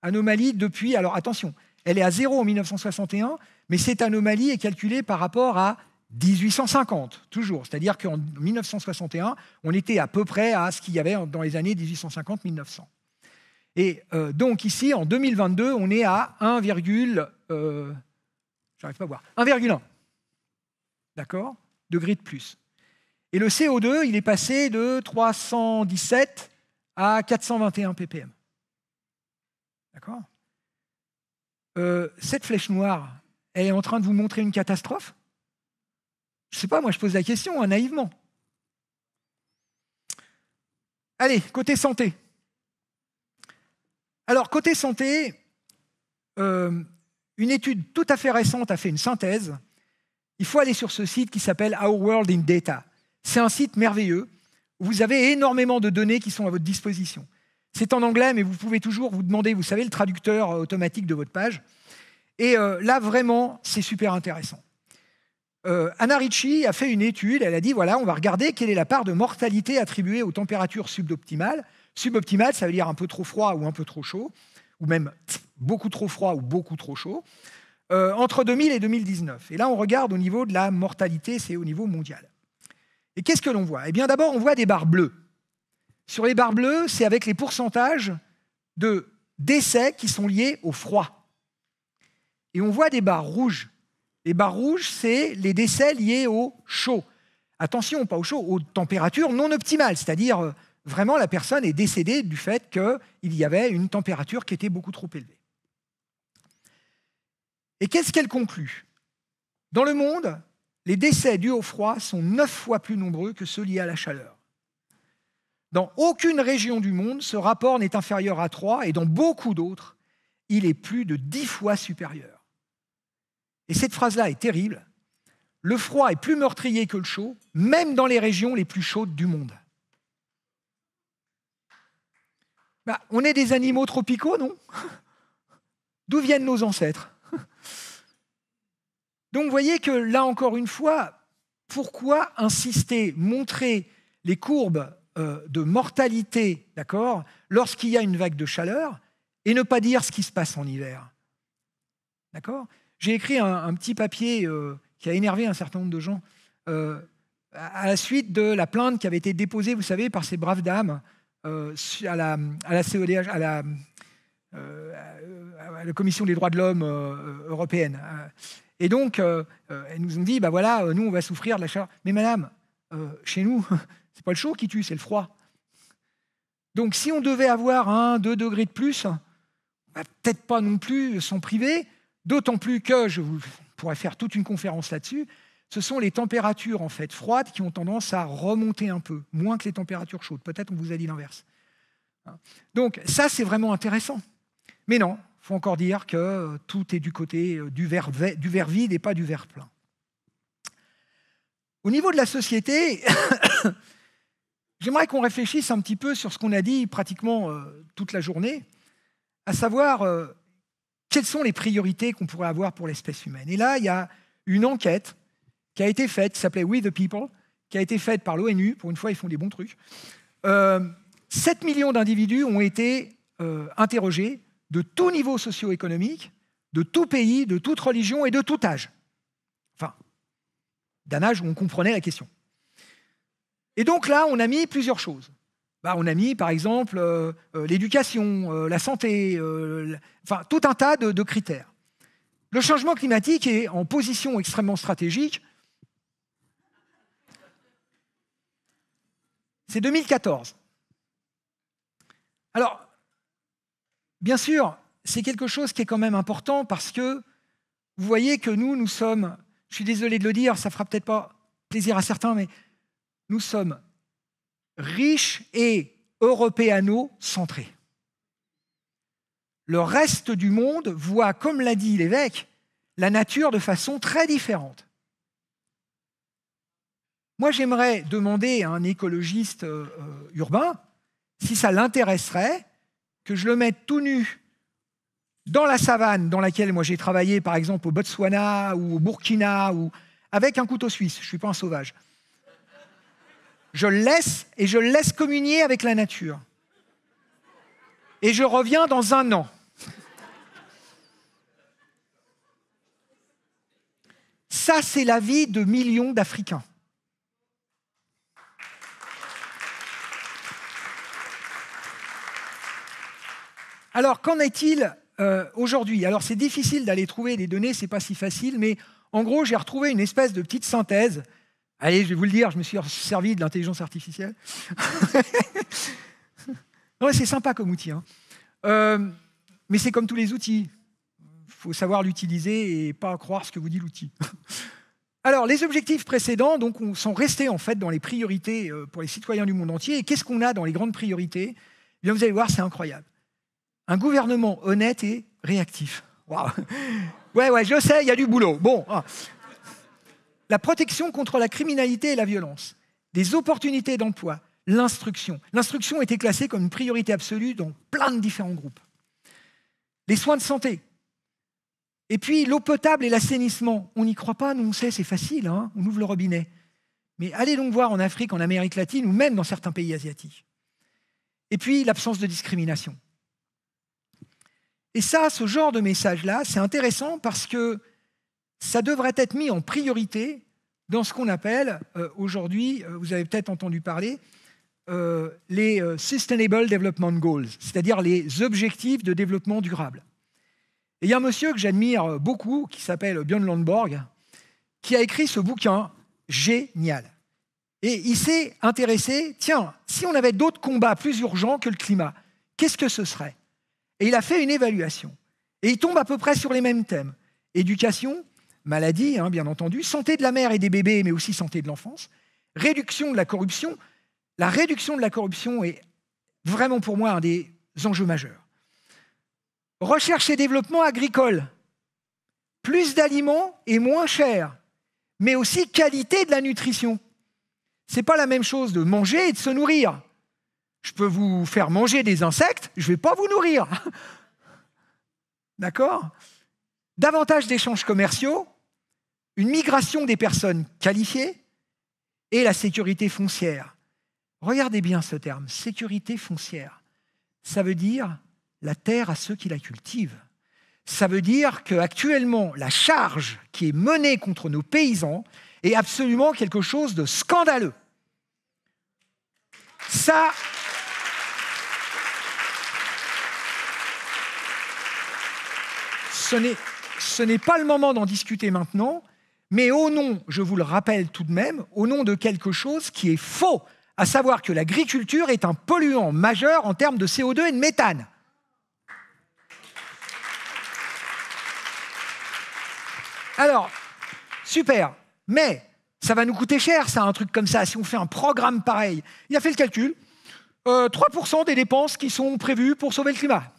Speaker 2: Anomalie depuis, alors attention, elle est à 0 en 1961, mais cette anomalie est calculée par rapport à 1850, toujours. C'est-à-dire qu'en 1961, on était à peu près à ce qu'il y avait dans les années 1850-1900. Et donc ici, en 2022, on est à 1,1. D'accord ? Degrés de plus. Et le CO2, il est passé de 317 à 421 ppm. D'accord ? Cette flèche noire, elle est en train de vous montrer une catastrophe ? Je ne sais pas, moi je pose la question, hein, naïvement. Allez, côté santé. Alors, côté santé, une étude tout à fait récente a fait une synthèse. Il faut aller sur ce site qui s'appelle Our World in Data. C'est un site merveilleux où vous avez énormément de données qui sont à votre disposition. C'est en anglais, mais vous pouvez toujours vous demander, vous savez, le traducteur automatique de votre page. Et là, vraiment, c'est super intéressant. Anna Ricci a fait une étude, elle a dit, voilà, on va regarder quelle est la part de mortalité attribuée aux températures suboptimales. Suboptimale, ça veut dire un peu trop froid ou un peu trop chaud, ou même beaucoup trop froid ou beaucoup trop chaud, entre 2000 et 2019. Et là, on regarde au niveau de la mortalité, c'est au niveau mondial. Et qu'est-ce que l'on voit ? Eh bien, d'abord, on voit des barres bleues. Sur les barres bleues, c'est avec les pourcentages de décès qui sont liés au froid. Et on voit des barres rouges. Les barres rouges, c'est les décès liés au chaud. Attention, pas au chaud, aux températures non optimales, c'est-à-dire vraiment la personne est décédée du fait qu'il y avait une température qui était beaucoup trop élevée. Et qu'est-ce qu'elle conclut ? Dans le monde, les décès dus au froid sont 9 fois plus nombreux que ceux liés à la chaleur. Dans aucune région du monde, ce rapport n'est inférieur à 3, et dans beaucoup d'autres, il est plus de 10 fois supérieur. Et cette phrase-là est terrible. Le froid est plus meurtrier que le chaud, même dans les régions les plus chaudes du monde. On est des animaux tropicaux, non ? D'où viennent nos ancêtres ? Donc vous voyez que là, encore une fois, pourquoi insister, montrer les courbes de mortalité, d'accord, lorsqu'il y a une vague de chaleur, et ne pas dire ce qui se passe en hiver. D'accord ? J'ai écrit un petit papier qui a énervé un certain nombre de gens à la suite de la plainte qui avait été déposée, vous savez, par ces braves dames à la CEDH, à la Commission des droits de l'homme européenne. Et donc, elles nous ont dit, bah voilà, nous, on va souffrir de la chaleur. Mais madame, chez nous, c'est pas le chaud qui tue, c'est le froid. Donc, si on devait avoir 1-2 degrés de plus, on va peut-être pas non plus s'en priver, d'autant plus que, je pourrais faire toute une conférence là-dessus, ce sont les températures en fait froides qui ont tendance à remonter un peu, moins que les températures chaudes. Peut-être on vous a dit l'inverse. Donc ça, c'est vraiment intéressant. Mais non, il faut encore dire que tout est du côté du verre vide et pas du verre plein. Au niveau de la société, j'aimerais qu'on réfléchisse un petit peu sur ce qu'on a dit pratiquement toute la journée, à savoir quelles sont les priorités qu'on pourrait avoir pour l'espèce humaine. Et là, il y a une enquête qui a été faite, qui s'appelait We the People, qui a été faite par l'ONU. Pour une fois, ils font des bons trucs. 7 millions d'individus ont été interrogés de tout niveau socio-économique, de tout pays, de toute religion et de tout âge. Enfin, d'un âge où on comprenait la question. Et donc là, on a mis plusieurs choses. On a mis, par exemple, l'éducation, la santé, enfin, tout un tas de critères. Le changement climatique est en position extrêmement stratégique. C'est 2014. Alors, bien sûr, c'est quelque chose qui est quand même important parce que vous voyez que nous sommes, je suis désolé de le dire, ça ne fera peut-être pas plaisir à certains, mais nous sommes riches et européano-centrés. Le reste du monde voit, comme l'a dit l'évêque, la nature de façon très différente. Moi, j'aimerais demander à un écologiste urbain si ça l'intéresserait que je le mette tout nu dans la savane dans laquelle moi j'ai travaillé, par exemple au Botswana ou au Burkina, ou avec un couteau suisse. Je ne suis pas un sauvage. Je le laisse et je le laisse communier avec la nature. Et je reviens dans 1 an. Ça, c'est la vie de millions d'Africains. Alors, qu'en est-il aujourd'hui? Alors, c'est difficile d'aller trouver des données, c'est pas si facile, mais en gros, j'ai retrouvé une espèce de petite synthèse. Allez, je vais vous le dire, je me suis servi de l'intelligence artificielle. Non, c'est sympa comme outil, hein. Mais c'est comme tous les outils. Il faut savoir l'utiliser et pas croire ce que vous dit l'outil. Alors, les objectifs précédents donc, sont restés en fait dans les priorités pour les citoyens du monde entier. Et qu'est-ce qu'on a dans les grandes priorités? Eh bien, vous allez voir, c'est incroyable. Un gouvernement honnête et réactif. Wow. Ouais, je sais, il y a du boulot. Bon. La protection contre la criminalité et la violence, des opportunités d'emploi, l'instruction. L'instruction était classée comme une priorité absolue dans plein de différents groupes. Les soins de santé. Et puis l'eau potable et l'assainissement. On n'y croit pas, nous on sait, c'est facile, hein, on ouvre le robinet. Mais allez donc voir en Afrique, en Amérique latine ou même dans certains pays asiatiques. Et puis l'absence de discrimination. Et ça, ce genre de message-là, c'est intéressant parce que ça devrait être mis en priorité dans ce qu'on appelle aujourd'hui, vous avez peut-être entendu parler, les Sustainable Development Goals, c'est-à-dire les objectifs de développement durable. Et il y a un monsieur que j'admire beaucoup, qui s'appelle Björn Lomborg, qui a écrit ce bouquin génial. Et il s'est intéressé, tiens, si on avait d'autres combats plus urgents que le climat, qu'est-ce que ce serait? Et il a fait une évaluation. Et il tombe à peu près sur les mêmes thèmes. Éducation, maladie, hein, bien entendu, santé de la mère et des bébés, mais aussi santé de l'enfance, réduction de la corruption. La réduction de la corruption est vraiment pour moi un des enjeux majeurs. Recherche et développement agricole. Plus d'aliments et moins cher, mais aussi qualité de la nutrition. Ce n'est pas la même chose de manger et de se nourrir. Je peux vous faire manger des insectes, je ne vais pas vous nourrir. D'accord? Davantage d'échanges commerciaux, une migration des personnes qualifiées et la sécurité foncière. Regardez bien ce terme, sécurité foncière. Ça veut dire la terre à ceux qui la cultivent. Ça veut dire qu'actuellement, la charge qui est menée contre nos paysans est absolument quelque chose de scandaleux. Ça, ce n'est pas le moment d'en discuter maintenant, mais au nom, je vous le rappelle tout de même, au nom de quelque chose qui est faux, à savoir que l'agriculture est un polluant majeur en termes de CO2 et de méthane. Alors, super, mais ça va nous coûter cher, ça, un truc comme ça, si on fait un programme pareil. Il a fait le calcul, 3% des dépenses qui sont prévues pour sauver le climat.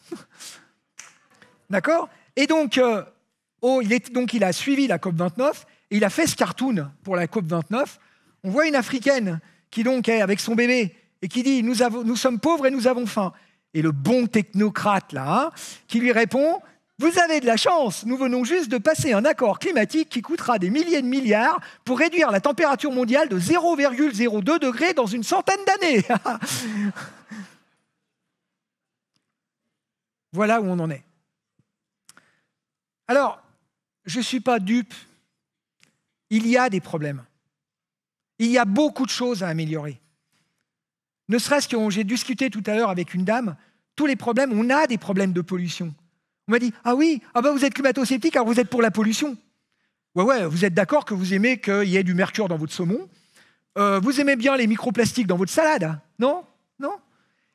Speaker 2: D'accord? Et donc, il a suivi la COP29 et il a fait ce cartoon pour la COP29. On voit une Africaine qui donc est avec son bébé et qui dit « Nous sommes pauvres et nous avons faim ». Et le bon technocrate, là, qui lui répond « Vous avez de la chance, nous venons juste de passer un accord climatique qui coûtera des milliers de milliards pour réduire la température mondiale de 0,02 degrés dans une centaine d'années. » Voilà où on en est. Alors, je ne suis pas dupe. Il y a des problèmes. Il y a beaucoup de choses à améliorer. Ne serait-ce que, j'ai discuté tout à l'heure avec une dame, tous les problèmes, on a des problèmes de pollution. On m'a dit, ah oui, vous êtes climato-sceptique, alors vous êtes pour la pollution. Ouais, vous êtes d'accord que vous aimez qu'il y ait du mercure dans votre saumon. Vous aimez bien les microplastiques dans votre salade. Non?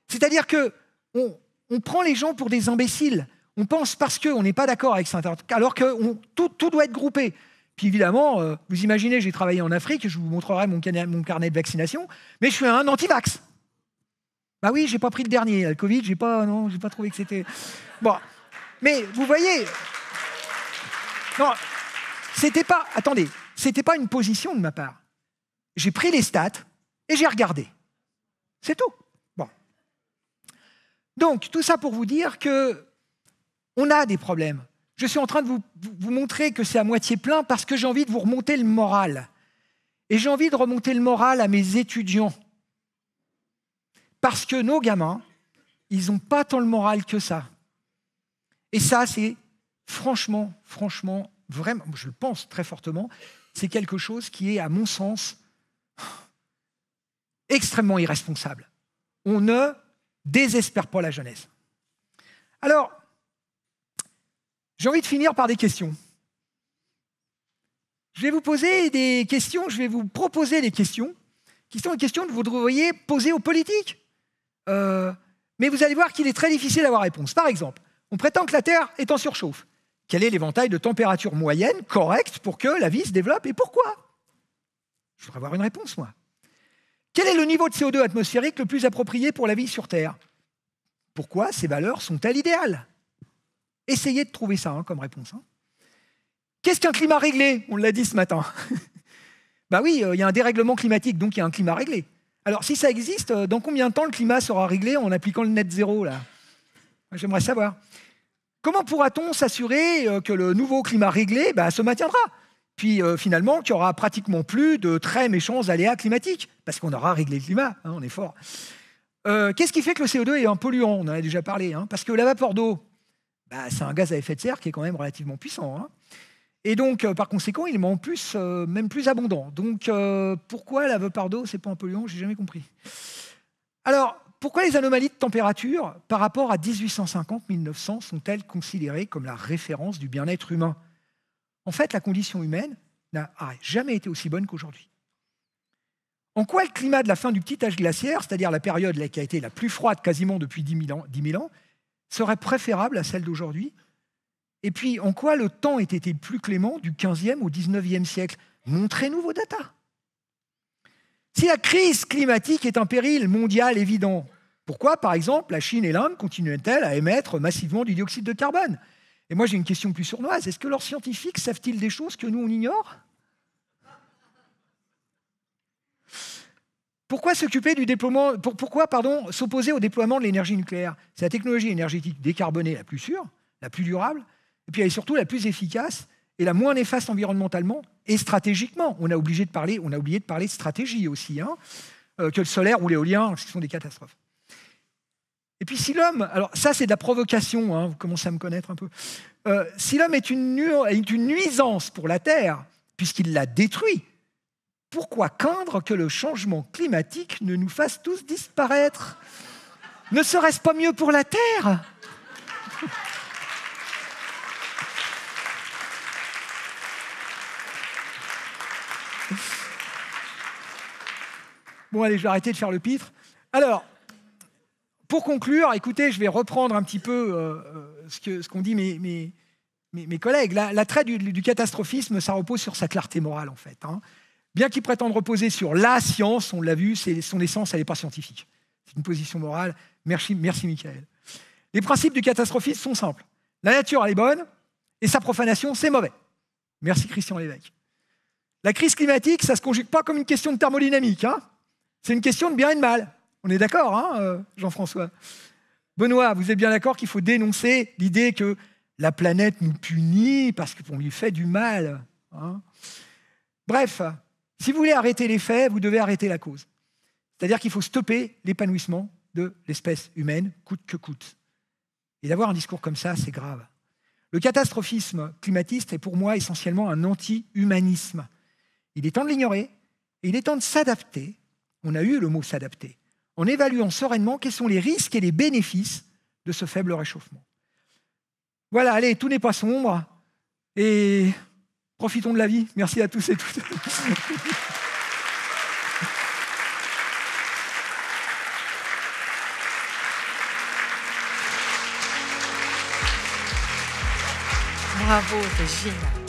Speaker 2: C'est-à-dire qu'on prend les gens pour des imbéciles. On pense parce qu'on n'est pas d'accord avec ça, alors que tout doit être groupé. Puis évidemment, vous imaginez, j'ai travaillé en Afrique, je vous montrerai mon carnet de vaccination, mais je suis un anti-vax. Bah oui, j'ai pas pris le dernier, le Covid, j'ai pas trouvé que c'était... Bon, mais vous voyez... Non, c'était pas une position de ma part. J'ai pris les stats et j'ai regardé. C'est tout. Bon. Donc, tout ça pour vous dire que on a des problèmes. Je suis en train de vous montrer que c'est à moitié plein parce que j'ai envie de vous remonter le moral. Et j'ai envie de remonter le moral à mes étudiants. Parce que nos gamins, ils n'ont pas tant le moral que ça. Et ça, c'est franchement, vraiment, je le pense très fortement, c'est quelque chose qui est, à mon sens, extrêmement irresponsable. On ne désespère pas la jeunesse. Alors, j'ai envie de finir par des questions. Je vais vous poser des questions, je vais vous proposer des questions qui sont des questions que vous devriez poser aux politiques. Mais vous allez voir qu'il est très difficile d'avoir réponse. Par exemple, on prétend que la Terre est en surchauffe. Quel est l'éventail de température moyenne correcte pour que la vie se développe et pourquoi? Je voudrais avoir une réponse, moi. Quel est le niveau de CO2 atmosphérique le plus approprié pour la vie sur Terre? Pourquoi ces valeurs sont-elles idéales? Essayez de trouver ça comme réponse. Qu'est-ce qu'un climat réglé? On l'a dit ce matin. Oui, il y a un dérèglement climatique, donc il y a un climat réglé. Alors, si ça existe, dans combien de temps le climat sera réglé en appliquant le net zéro là? J'aimerais savoir. Comment pourra-t-on s'assurer que le nouveau climat réglé se maintiendra? Puis finalement, qu'il n'y aura pratiquement plus de très méchants aléas climatiques, parce qu'on aura réglé le climat, on est fort. Qu'est-ce qui fait que le CO2 est un polluant? On en a déjà parlé, parce que la vapeur d'eau, c'est un gaz à effet de serre qui est quand même relativement puissant. Et donc, par conséquent, il est en plus, même plus abondant. Donc, pourquoi la vapeur d'eau, c'est pas un polluant? J'ai jamais compris. Alors, pourquoi les anomalies de température par rapport à 1850-1900 sont-elles considérées comme la référence du bien-être humain? En fait, la condition humaine n'a jamais été aussi bonne qu'aujourd'hui. En quoi le climat de la fin du petit âge glaciaire, c'est-à-dire la période qui a été la plus froide quasiment depuis 10 000 ans, serait préférable à celle d'aujourd'hui? Et puis, en quoi le temps était-il plus clément du 15e au 19e siècle? Montrez-nous vos datas. Si la crise climatique est un péril mondial évident, pourquoi, par exemple, la Chine et l'Inde continuent-elles à émettre massivement du dioxyde de carbone? Et moi, j'ai une question plus sournoise. Est-ce que leurs scientifiques savent-ils des choses que nous, on ignore? Pourquoi s'opposer au déploiement de l'énergie nucléaire? C'est la technologie énergétique décarbonée la plus sûre, la plus durable, et puis elle est surtout la plus efficace et la moins néfaste environnementalement et stratégiquement. On a oublié de parler de stratégie aussi, que le solaire ou l'éolien, ce sont des catastrophes. Et puis si l'homme, alors ça c'est de la provocation, vous commencez à me connaître un peu, si l'homme est une nuisance pour la Terre, puisqu'il la détruit, pourquoi craindre que le changement climatique ne nous fasse tous disparaître? Ne serait-ce pas mieux pour la Terre? Bon, allez, je vais arrêter de faire le pitre. Alors, pour conclure, écoutez, je vais reprendre un petit peu ce qu'ont dit mes collègues. L'attrait du catastrophisme, ça repose sur sa clarté morale, en fait. Bien qu'il prétende reposer sur la science, on l'a vu, son essence, elle n'est pas scientifique. C'est une position morale. Merci, Michael. Les principes du catastrophisme sont simples. La nature, elle est bonne, et sa profanation, c'est mauvais. Merci, Christian Lévesque. La crise climatique, ça ne se conjugue pas comme une question de thermodynamique. C'est une question de bien et de mal. On est d'accord, Jean-François? Benoît, vous êtes bien d'accord qu'il faut dénoncer l'idée que la planète nous punit parce qu'on lui fait du mal. Bref, si vous voulez arrêter les faits, vous devez arrêter la cause. C'est-à-dire qu'il faut stopper l'épanouissement de l'espèce humaine, coûte que coûte. Et d'avoir un discours comme ça, c'est grave. Le catastrophisme climatiste est pour moi essentiellement un anti-humanisme. Il est temps de l'ignorer et il est temps de s'adapter. On a eu le mot « s'adapter » en évaluant sereinement quels sont les risques et les bénéfices de ce faible réchauffement. Voilà, allez, tout n'est pas sombre et profitons de la vie. Merci à tous et toutes.
Speaker 3: Bravo, c'est génial.